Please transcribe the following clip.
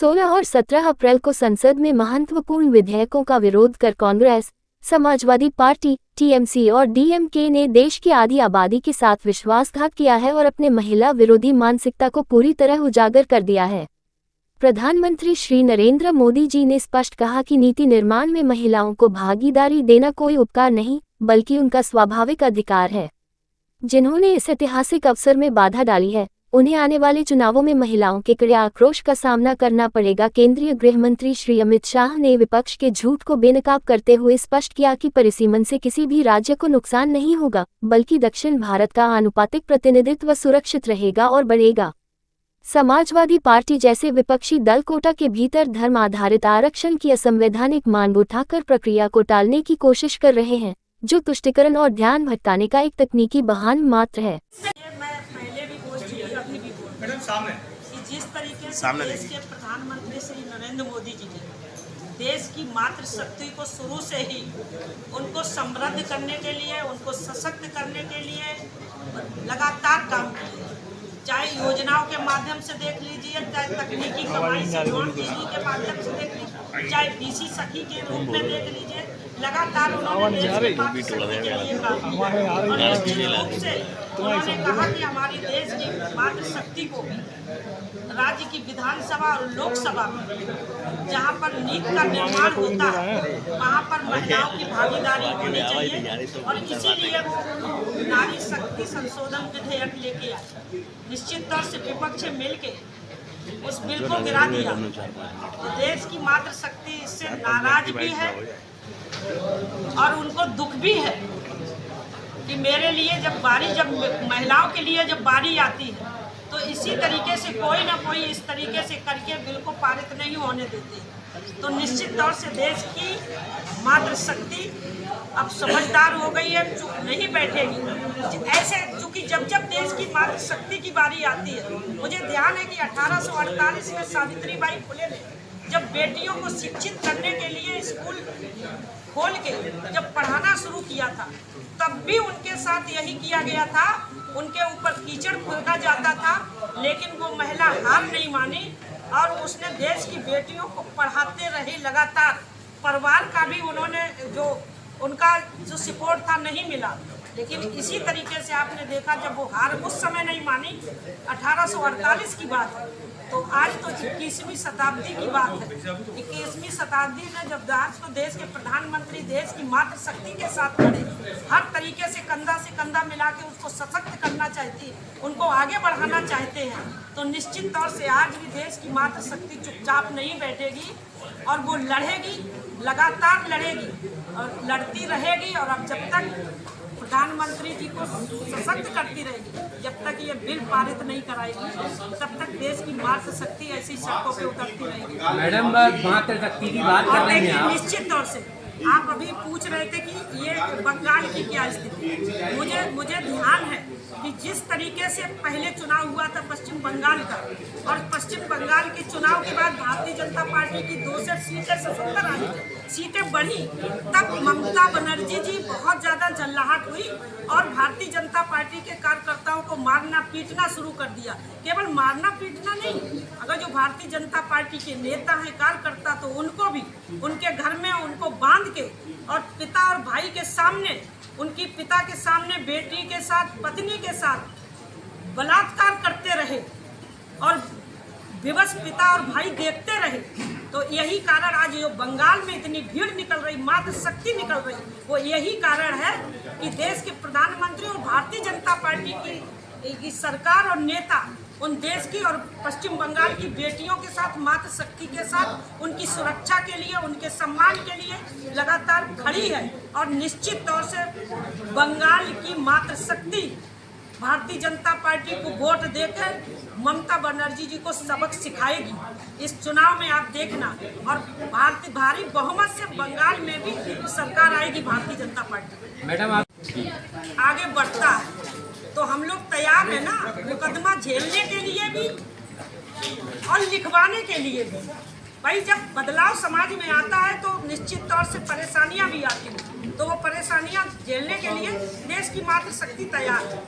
16 और 17 अप्रैल को संसद में महत्वपूर्ण विधेयकों का विरोध कर कांग्रेस, समाजवादी पार्टी, टीएमसी और डीएमके ने देश की आधी आबादी के साथ विश्वासघात किया है और अपने महिला विरोधी मानसिकता को पूरी तरह उजागर कर दिया है। प्रधानमंत्री श्री नरेंद्र मोदी जी ने स्पष्ट कहा कि नीति निर्माण में महिलाओं को भागीदारी देना कोई उपकार नहीं, बल्कि उनका स्वाभाविक अधिकार है। जिन्होंने इस ऐतिहासिक अवसर में बाधा डाली है, उन्हें आने वाले चुनावों में महिलाओं के कड़े आक्रोश का सामना करना पड़ेगा। केंद्रीय गृह मंत्री श्री अमित शाह ने विपक्ष के झूठ को बेनकाब करते हुए स्पष्ट किया कि परिसीमन से किसी भी राज्य को नुकसान नहीं होगा, बल्कि दक्षिण भारत का आनुपातिक प्रतिनिधित्व सुरक्षित रहेगा और बढ़ेगा। समाजवादी पार्टी जैसे विपक्षी दल कोटा के भीतर धर्म आधारित आरक्षण की असंवैधानिक मांग उठाकर प्रक्रिया को टालने की कोशिश कर रहे हैं, जो तुष्टीकरण और ध्यान भटकाने का एक तकनीकी बहाना मात्र है। जिस तरीके से देश के प्रधानमंत्री श्री नरेंद्र मोदी जी ने देश की मातृशक्ति को शुरू से ही उनको समृद्ध करने के लिए, उनको सशक्त करने के लिए लगातार काम किए, चाहे योजनाओं के माध्यम से देख लीजिए, चाहे तकनीकी कमाई से जोड़ दीदी के माध्यम से देख लीजिए, चाहे बीसी सखी के रूप में देख लीजिए, लगातार उन्होंने देश की मातृशक्ति के लिए काम किया। और निश्चित रूप से उन्होंने कहा कि हमारी देश की मातृशक्ति को भी राज्य की विधानसभा और लोकसभा में जहां पर नीति का निर्माण होता है, वहां पर महिलाओं की भागीदारी होनी चाहिए। और इसीलिए वो नारी शक्ति संशोधन विधेयक लेके आए। निश्चित तौर से विपक्ष मिलके उस बिल को गिरा दिया। तो देश की मातृशक्ति इससे नाराज भी है और उनको दुख भी है कि मेरे लिए जब महिलाओं के लिए जब बारी आती है, तो इसी तरीके से कोई ना कोई इस तरीके से करके बिल को पारित नहीं होने देते। तो निश्चित तौर से देश की मातृशक्ति अब समझदार हो गई है, चुप नहीं बैठेगी। ऐसे चूंकि जब जब देश की मातृशक्ति की बारी आती है, मुझे ध्यान है कि 1848 में सावित्रीबाई फुले ने जब बेटियों को शिक्षित करने के लिए स्कूल खोल के जब पढ़ाना शुरू किया था, तब भी उनके साथ यही किया गया था। उनके ऊपर कीचड़ फेंका जाता था, लेकिन वो महिला हार नहीं मानी और उसने देश की बेटियों को पढ़ाते रही लगातार। परिवार का भी उन्होंने उनका जो सपोर्ट था नहीं मिला, लेकिन इसी तरीके से आपने देखा जब वो हार उस समय नहीं मानी, 1848 की बात है, तो आज तो 21वीं शताब्दी की बात है। 21वीं शताब्दी में जब आज तो देश के प्रधानमंत्री देश की मातृशक्ति के साथ खड़े, हर तरीके से कंधा मिला के उसको सशक्त करना चाहती है, उनको आगे बढ़ाना चाहते हैं, तो निश्चित तौर से आज भी देश की मातृशक्ति चुपचाप नहीं बैठेगी और वो लड़ेगी, लगातार लड़ेगी और लड़ती रहेगी। और अब जब तक प्रधानमंत्री जी को सशक्त करती रहेगी, जब तक ये बिल पारित नहीं कराएगी, तब तक देश की मातृशक्ति ऐसी सड़कों पे उतरती रहेगी। मैडम मातृशक्ति की बात कर रहे हैं आप। निश्चित तौर से आप अभी पूछ रहे थे कि ये बंगाल की क्या स्थिति है। मुझे ध्यान है कि जिस तरीके से पहले चुनाव हुआ था पश्चिम बंगाल का, और पश्चिम बंगाल के चुनाव के बाद भारतीय जनता पार्टी की 200 सीटें 77 आई, सीटें बढ़ी, तब ममता बनर्जी जी बहुत ज़्यादा जल्लाहट हुई और भारतीय जनता पार्टी के कार्यकर्ताओं को मारना पीटना शुरू कर दिया। केवल मारना पीटना नहीं, अगर जो भारतीय जनता पार्टी के नेता हैं, कार्यकर्ता, तो उनको भी उनके घर में उनको बांध के और पिता और भाई के सामने, उनकी पिता के सामने बेटी के साथ, पत्नी के साथ बलात्कार करते रहे और विवश पिता और भाई देखते रहे। तो यही कारण आज जो बंगाल में इतनी भीड़ निकल रही, मातृशक्ति निकल रही, वो यही कारण है कि देश के प्रधानमंत्री और भारतीय जनता पार्टी की सरकार और नेता उन देश की और पश्चिम बंगाल की बेटियों के साथ, मातृशक्ति के साथ, उनकी सुरक्षा के लिए, उनके सम्मान के लिए लगातार खड़ी है। और निश्चित तौर से बंगाल की मातृशक्ति भारतीय जनता पार्टी को वोट देकर ममता बनर्जी जी को सबक सिखाएगी। इस चुनाव में आप देखना, और भारी बहुमत से बंगाल में भी सरकार आएगी भारतीय जनता पार्टी। मैडम आप आगे बढ़ता है तो हम लोग तैयार है ना, मुकदमा झेलने के लिए भी और लिखवाने के लिए भी। भाई जब बदलाव समाज में आता है तो निश्चित तौर से परेशानियां भी आती हैं, तो वो परेशानियां झेलने के लिए देश की मातृशक्ति तैयार है।